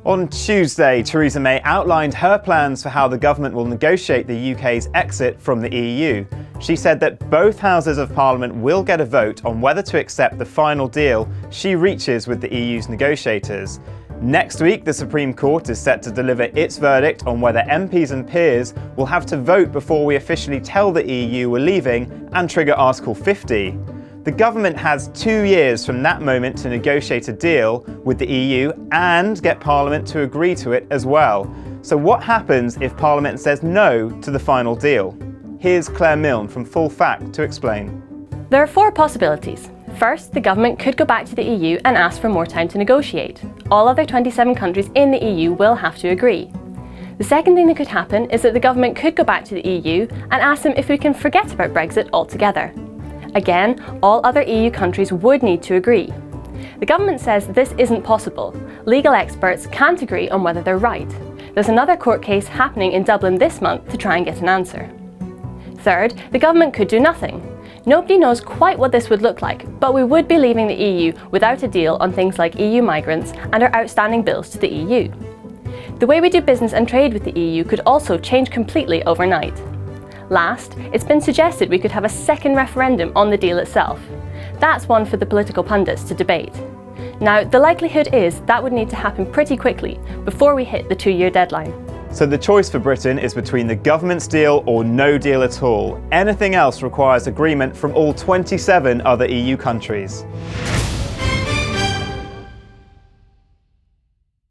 On Tuesday, Theresa May outlined her plans for how the government will negotiate the UK's exit from the EU. She said that both houses of Parliament will get a vote on whether to accept the final deal she reaches with the EU's negotiators. Next week, the Supreme Court is set to deliver its verdict on whether MPs and peers will have to vote before we officially tell the EU we're leaving and trigger Article 50. The government has 2 years from that moment to negotiate a deal with the EU and get Parliament to agree to it as well. So what happens if Parliament says no to the final deal? Here's Claire Milne from Full Fact to explain. There are 4 possibilities. First, the government could go back to the EU and ask for more time to negotiate. All other 27 countries in the EU will have to agree. The second thing that could happen is that the government could go back to the EU and ask them if we can forget about Brexit altogether. Again, all other EU countries would need to agree. The government says this isn't possible. Legal experts can't agree on whether they're right. There's another court case happening in Dublin this month to try and get an answer. Third, the government could do nothing. Nobody knows quite what this would look like, but we would be leaving the EU without a deal on things like EU migrants and our outstanding bills to the EU. The way we do business and trade with the EU could also change completely overnight. Last, it's been suggested we could have a second referendum on the deal itself. That's one for the political pundits to debate. Now, the likelihood is that would need to happen pretty quickly before we hit the 2-year deadline. So the choice for Britain is between the government's deal or no deal at all. Anything else requires agreement from all 27 other EU countries.